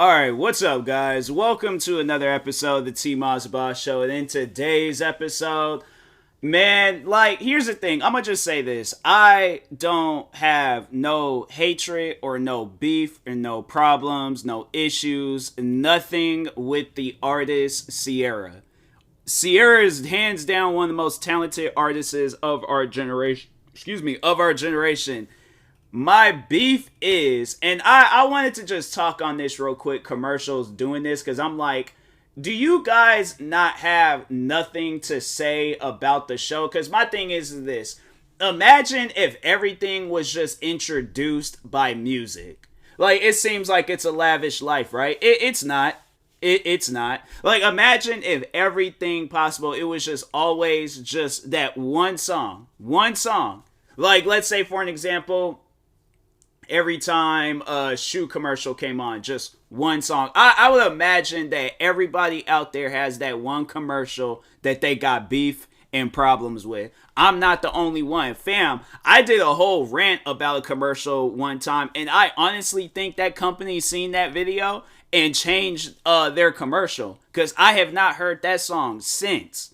Alright, what's up, guys? Welcome to another episode of the TMossBoss Show. And in today's episode, man, here's the thing. I'm gonna just say this. I don't have no hatred or no beef or no problems, no issues, nothing with the artist Ciara. Ciara is hands down one of the most talented artists of our generation. My beef is, and I wanted to just talk on this real quick, commercials doing this, because I'm like, do you guys not have nothing to say about the show? Because my thing is this. Imagine if everything was just introduced by music. It seems like it's a lavish life, right? It's not. It's not. Imagine if everything possible, it was just always just that one song. One song. Let's say, for an example, every time a shoe commercial came on, just one song. I would imagine that everybody out there has that one commercial that they got beef and problems with. I'm not the only one. Fam, I did a whole rant about a commercial one time, and I honestly think that company seen that video and changed their commercial, because I have not heard that song since.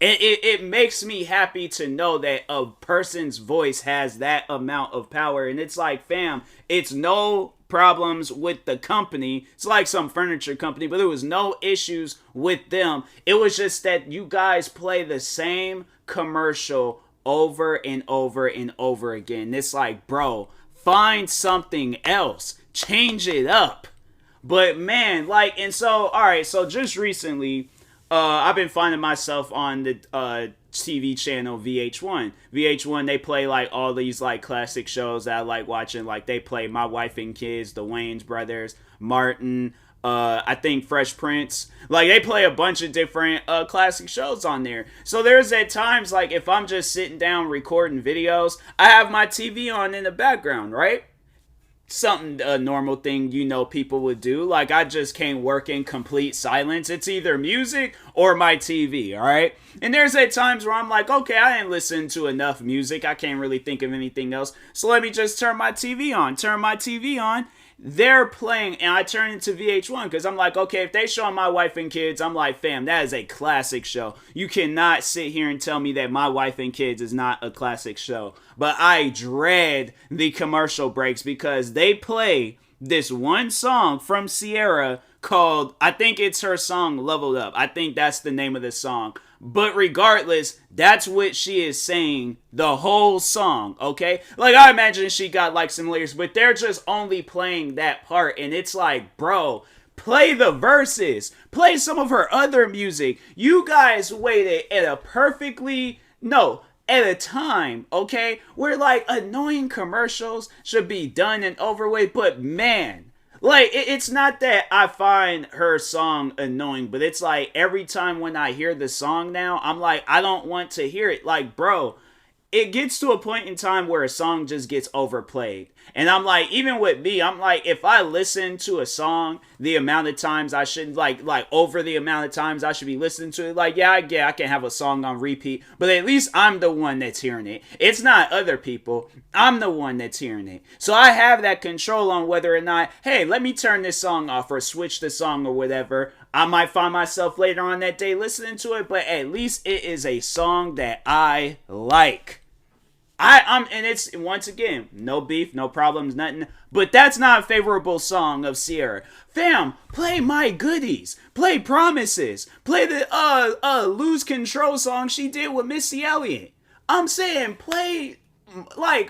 It makes me happy to know that a person's voice has that amount of power. And it's like, fam, it's no problems with the company. It's like some furniture company, but there was no issues with them. It was just that you guys play the same commercial over and over and over again. It's like, bro, find something else. Change it up. But man, and so, alright, so just recently, I've been finding myself on the TV channel VH1. VH1, they play all these classic shows that I like watching. They play My Wife and Kids, The Wayans Brothers, Martin, I think Fresh Prince. They play a bunch of different classic shows on there. So there's at times if I'm just sitting down recording videos, I have my TV on in the background, right? Something, a normal thing people would do. I just can't work in complete silence. It's either music or my TV, alright? And there's at times where I'm like, okay, I didn't listen to enough music. I can't really think of anything else. So let me just turn my TV on. They're playing, and I turn into VH1 because I'm like, okay, if they show My Wife and Kids, I'm like, fam, that is a classic show. You cannot sit here and tell me that My Wife and Kids is not a classic show. But I dread the commercial breaks because they play this one song from Ciara called, I think it's her song Leveled Up. I think that's the name of the song. But regardless, that's what she is saying the whole song, okay? I imagine she got some lyrics, but they're just only playing that part. And it's like, bro, play the verses. Play some of her other music. You guys waited at a time, okay, where annoying commercials should be done and over with. But man, it's not that I find her song annoying, but it's every time when I hear the song now, I'm like, I don't want to hear it. Bro, it gets to a point in time where a song just gets overplayed. And I'm like, even with me, I'm like, if I listen to a song the amount of times I should, over the amount of times I should be listening to it, yeah, I can have a song on repeat, but at least I'm the one that's hearing it. It's not other people. I'm the one that's hearing it. So I have that control on whether or not, hey, let me turn this song off or switch the song or whatever. I might find myself later on that day listening to it, but at least it is a song that I like. And it's, once again, no beef, no problems, nothing. But that's not a favorable song of Ciara. Fam, play My Goodies. Play Promises. Play the Lose Control song she did with Missy Elliott. I'm saying play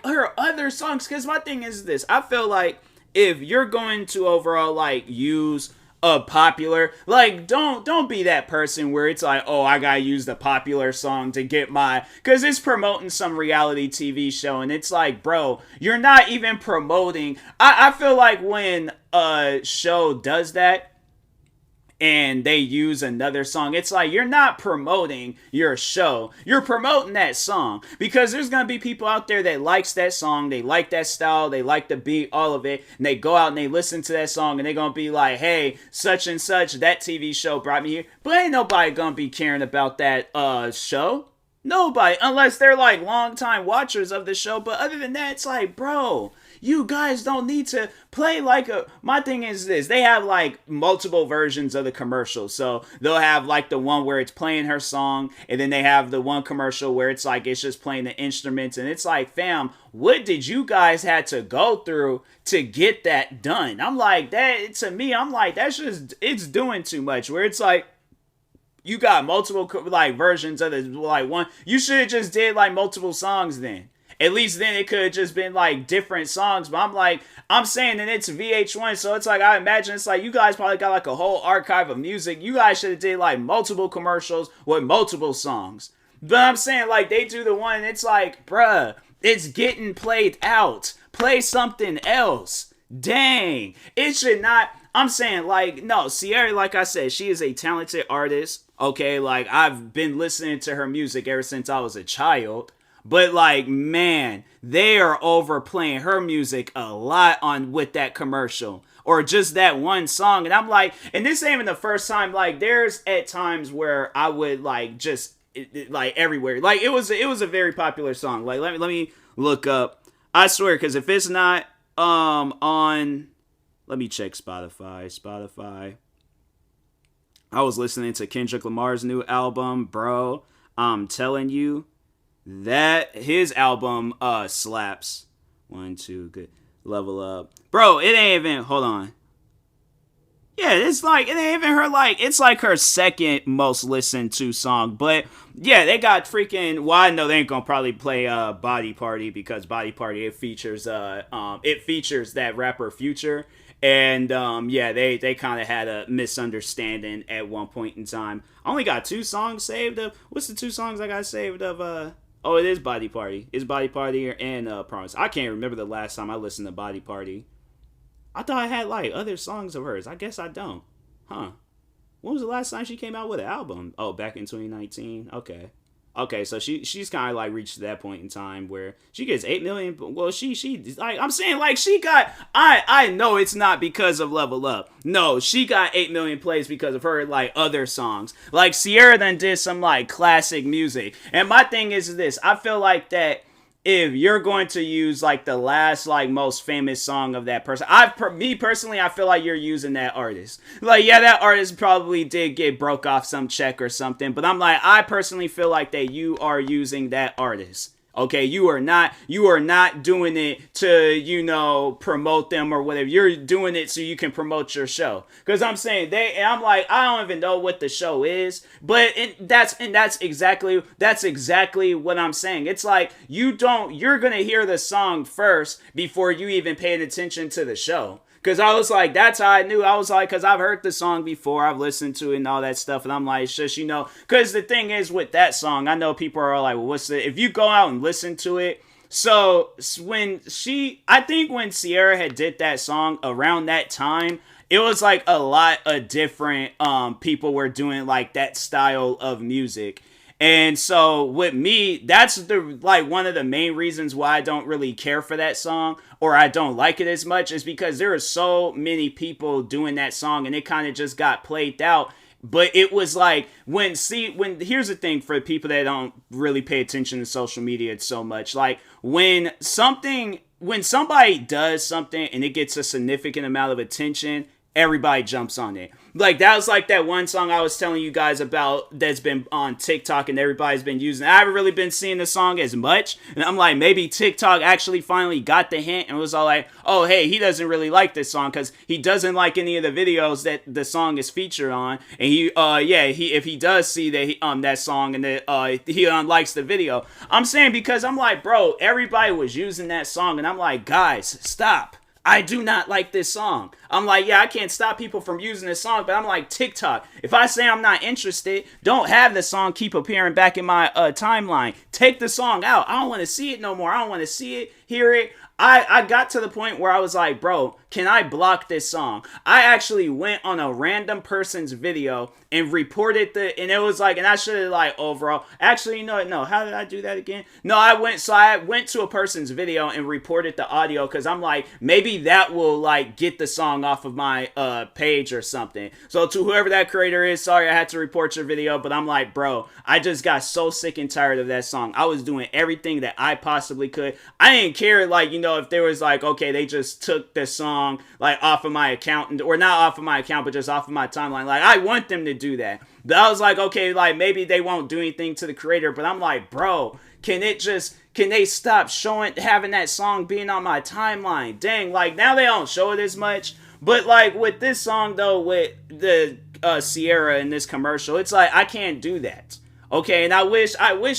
her other songs. Because my thing is this. I feel like if you're going to overall use a popular, don't be that person where it's oh, I gotta use the popular song to get because it's promoting some reality TV show, and it's bro, you're not even promoting. I feel when a show does that and they use another song, it's you're not promoting your show, you're promoting that song, because there's gonna be people out there that likes that song, they like that style, they like the beat, all of it, and they go out and they listen to that song, and they're gonna be like, hey, such and such, that TV show brought me here. But ain't nobody gonna be caring about that show. Nobody, unless they're long time watchers of the show. But other than that, it's bro, you guys don't need to play like a. My thing is this: they have like multiple versions of the commercial. So they'll have like the one where it's playing her song, and then they have the one commercial where it's like it's just playing the instruments, and it's like, fam, what did you guys had to go through to get that done? I'm like, that to me, I'm like, that's just, it's doing too much. Where it's like, you got multiple like versions of the like one. You should have just did like multiple songs then. At least then it could have just been like different songs. But I'm like, I'm saying that it's VH1, so it's like, I imagine it's like you guys probably got like a whole archive of music. You guys should have did like multiple commercials with multiple songs. But I'm saying like they do the one, and it's like, bruh, it's getting played out. Play something else. Dang. It should not. I'm saying, like, no, Ciara, like I said, she is a talented artist. Okay, like, I've been listening to her music ever since I was a child. But, like, man, they are overplaying her music a lot on with that commercial. Or just that one song. And I'm like, and this ain't even the first time. Like, there's at times where I would, like, just, like, everywhere. Like, it was a very popular song. Like, let me look up. I swear, because if it's not on... Let me check Spotify. I was listening to Kendrick Lamar's new album, bro. I'm telling you that his album slaps. 1, 2, good. Level Up. Bro, it ain't even, hold on. Yeah, it's like, it ain't even her, like, it's like her second most listened to song. But, yeah, they got freaking, well, I know they ain't gonna probably play Body Party, because Body Party, it features that rapper Future. And, yeah, they kind of had a misunderstanding at one point in time. I only got 2 songs saved of, what's the 2 songs I got saved of, oh, it is Body Party. It's Body Party and Promise. I can't remember the last time I listened to Body Party. I thought I had, like, other songs of hers. I guess I don't. Huh. When was the last time she came out with an album? Oh, back in 2019? Okay, so she's kind of, like, reached that point in time where she gets 8 million. Well, she like, I'm saying, like, she got, I know it's not because of Level Up. No, she got 8 million plays because of her, like, other songs. Like, Ciara then did some, like, classic music. And my thing is this. I feel like that if you're going to use, like, the last, like, most famous song of that person, me personally, I feel like you're using that artist. Like, yeah, that artist probably did get broke off some check or something, but I'm like, I personally feel like that you are using that artist. Okay, you are not doing it to, promote them or whatever. You're doing it so you can promote your show. Because I'm saying I'm like, I don't even know what the show is, but that's exactly what I'm saying. It's like, you're going to hear the song first before you even paying attention to the show. Because I was like, that's how I knew. I was like, because I've heard the song before. I've listened to it and all that stuff. And I'm like, shush, Because the thing is with that song, I know people are like, well, if you go out and listen to it. So I think when Ciara had did that song around that time, it was like a lot of different people were doing like that style of music. And so with me, that's one of the main reasons why I don't really care for that song or I don't like it as much is because there are so many people doing that song and it kind of just got played out. But it was like here's the thing for people that don't really pay attention to social media so much. Like when somebody does something and it gets a significant amount of attention, everybody jumps on it. Like, that was like that one song I was telling you guys about that's been on TikTok and everybody's been using. I haven't really been seeing the song as much. And I'm like, maybe TikTok actually finally got the hint and was all like, oh, hey, he doesn't really like this song because he doesn't like any of the videos that the song is featured on. And if he does see that song and that he unlikes the video. I'm saying because I'm like, bro, everybody was using that song. And I'm like, guys, stop. I do not like this song. I'm like, yeah, I can't stop people from using this song, but I'm like, TikTok, if I say I'm not interested, don't have the song keep appearing back in my timeline. Take the song out. I don't want to see it no more. I don't want to see it, hear it. I got to the point where I was like, bro, can I block this song? I actually went on a random person's video and reported and it was like, and I should have like overall, actually, no, how did I do that again? No, I went to a person's video and reported the audio because I'm like, maybe that will like get the song off of my page or something. So to whoever that creator is, sorry, I had to report your video, but I'm like, bro, I just got so sick and tired of that song. I was doing everything that I possibly could. I didn't care, like, know, if there was like, okay, they just took the song like off of my account, or not off of my account, but just off of my timeline. Like, I want them to do that. But I was like, okay, like maybe they won't do anything to the creator, but I'm like, bro, can they stop having that song being on my timeline? Dang, like now they don't show it as much. But like with this song though, with the Ciara in this commercial, it's like I can't do that. Okay, and I wish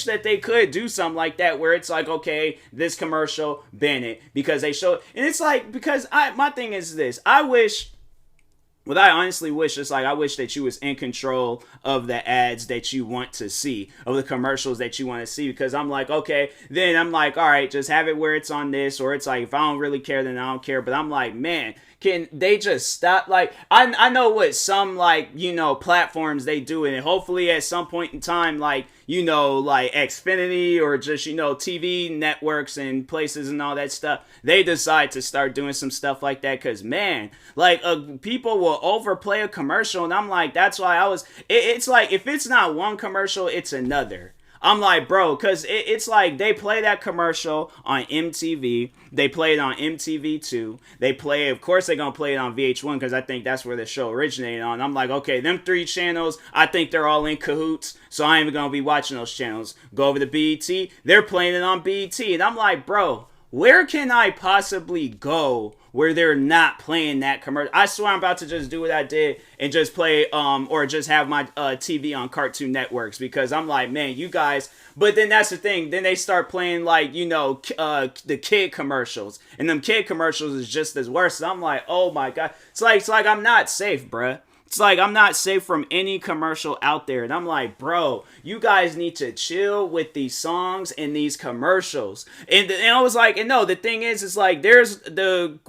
that they could do something like that where it's like, okay, this commercial, ban it because they show it. And it's like, because my thing is this, what I honestly wish is like, I wish that you was in control of the ads that you want to see, of the commercials that you want to see, because I'm like, okay, then I'm like, all right, just have it where it's on this, or it's like, if I don't really care, then I don't care. But I'm like, man, can they just stop? Like, I know what some, like, you know, platforms they do, and hopefully at some point in time, like, you know, like Xfinity or just, you know, TV networks and places and all that stuff, they decide to start doing some stuff like that. Because, man, like, people will overplay a commercial, and I'm like, that's why it's like, if it's not one commercial, it's another. I'm like, bro, because it's like they play that commercial on MTV. They play it on MTV2. Of course, they're going to play it on VH1 because I think that's where the show originated on. I'm like, okay, them 3 channels, I think they're all in cahoots, so I ain't even going to be watching those channels. Go over to BET, they're playing it on BET. And I'm like, bro, where can I possibly go where they're not playing that commercial? I swear I'm about to just do what I did and just play, or just have my TV on Cartoon Networks, because I'm like, man, you guys. But then that's the thing. Then they start playing, like, you know, the kid commercials, and them kid commercials is just as worse. So I'm like, oh my god, it's like I'm not safe, bruh. It's like I'm not safe from any commercial out there. And I'm like, bro, you guys need to chill with these songs and these commercials. And I was like, and no, the thing is like, there's the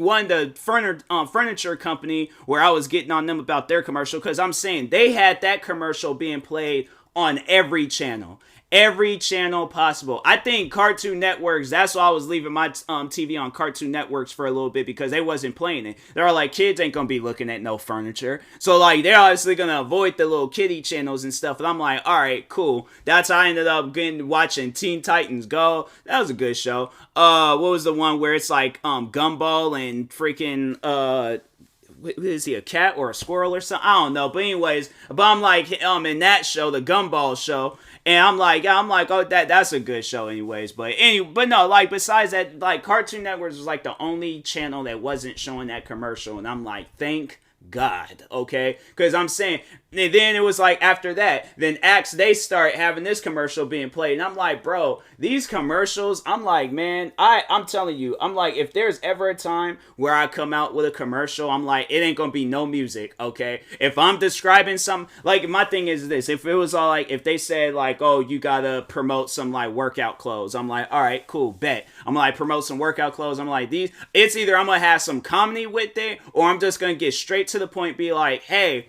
furniture company where I was getting on them about their commercial, because I'm saying they had that commercial being played on every channel. Every channel possible. I think Cartoon Networks, that's why I was leaving my TV on Cartoon Networks for a little bit, because they wasn't playing it. They were like, kids ain't gonna be looking at no furniture. So like, they're obviously gonna avoid the little kiddie channels and stuff. And I'm like, alright, cool. That's how I ended up watching Teen Titans Go. That was a good show. What was the one where it's like Gumball and freaking is he a cat or a squirrel or something? I don't know. But anyways, I'm like, in that show, the Gumball show, and I'm like, oh, that's a good show anyways. But no, like, besides that, like, Cartoon Network was like the only channel that wasn't showing that commercial, and I'm like, thank God, okay? Because I'm saying, and then it was like after that, then they start having this commercial being played, and I'm like, bro, these commercials, I'm like, man, I'm telling you, I'm like, if there's ever a time where I come out with a commercial, I'm like, it ain't gonna be no music, okay? If I'm describing something, like, my thing is this, if it was all like, if they said like, oh, you gotta promote some like workout clothes, I'm like, all right, cool, bet. I'm like, promote some workout clothes. I'm like, it's either I'm gonna have some comedy with it, or I'm just gonna get straight to the point, be like, hey,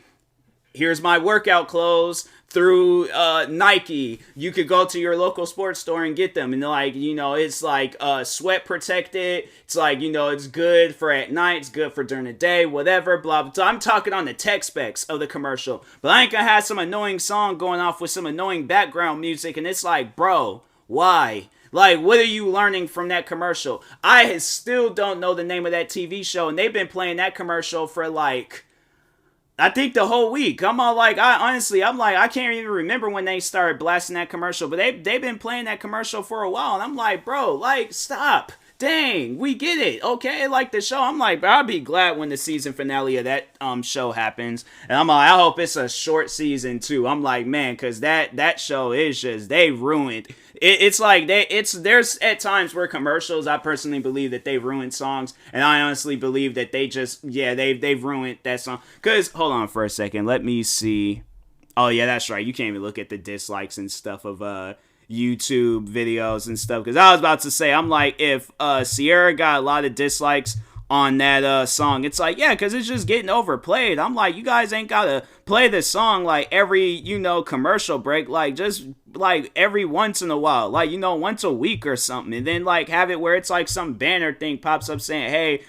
here's my workout clothes through Nike. You could go to your local sports store and get them. And like, you know, it's like sweat protected. It's like, you know, it's good for at night. It's good for during the day, whatever, blah, blah, blah. I'm talking on the tech specs of the commercial. But I ain't gonna have some annoying song going off with some annoying background music. And it's like, bro, why? Like, what are you learning from that commercial? I still don't know the name of that TV show. And they've been playing that commercial for like, I think the whole week. I'm all like, I'm like, I can't even remember when they started blasting that commercial, but they've been playing that commercial for a while, and I'm like, bro, like, stop. Dang, we get it, okay? Like the show, I'm like, bro, I'll be glad when the season finale of that show happens, and I'm like, I hope it's a short season too. I'm like, man, because that show is just, they ruined. It's like there's at times where commercials, I personally believe that they ruined songs, and I honestly believe that they've ruined that song. Cause hold on for a second, let me see. Oh yeah, that's right. You can't even look at the dislikes and stuff of YouTube videos and stuff. Cause I was about to say, I'm like, if Ciara got a lot of dislikes on that song, it's like, yeah, because it's just getting overplayed. I'm like, you guys ain't gotta play this song like every, you know, commercial break, like just like every once in a while, like, you know, once a week or something, and then like have it where it's like some banner thing pops up saying, hey,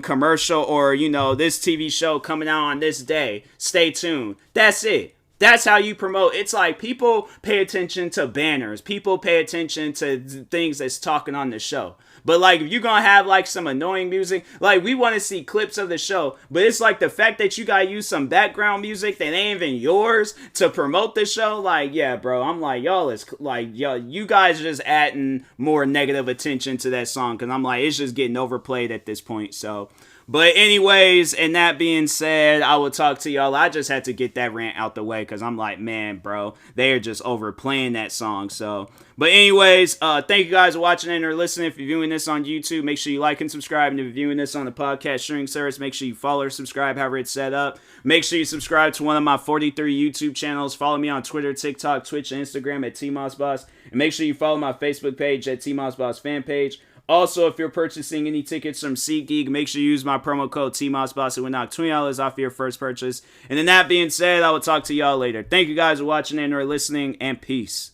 commercial, or, you know, this TV show coming out on this day, stay tuned. That's it. That's how you promote. It's like people pay attention to banners. People pay attention to things that's talking on the show. But like if you're gonna have like some annoying music, like we want to see clips of the show, but it's like the fact that you gotta use some background music that ain't even yours to promote the show. Like, yeah, bro, I'm like, y'all is like, y'all, you guys are just adding more negative attention to that song, because I'm like, it's just getting overplayed at this point. So, but anyways, and that being said, I will talk to y'all. I just had to get that rant out the way because I'm like, man, bro, they are just overplaying that song. So, but anyways, thank you guys for watching and or listening. If you're viewing this on YouTube, make sure you like and subscribe. And if you're viewing this on the podcast streaming service, make sure you follow or subscribe, however it's set up. Make sure you subscribe to one of my 43 YouTube channels. Follow me on Twitter, TikTok, Twitch, and Instagram at TMossBoss. And make sure you follow my Facebook page at TMossBoss fan page. Also, if you're purchasing any tickets from SeatGeek, make sure you use my promo code TMossBoss. It will knock $20 off your first purchase. And then that being said, I will talk to y'all later. Thank you guys for watching and or listening, and peace.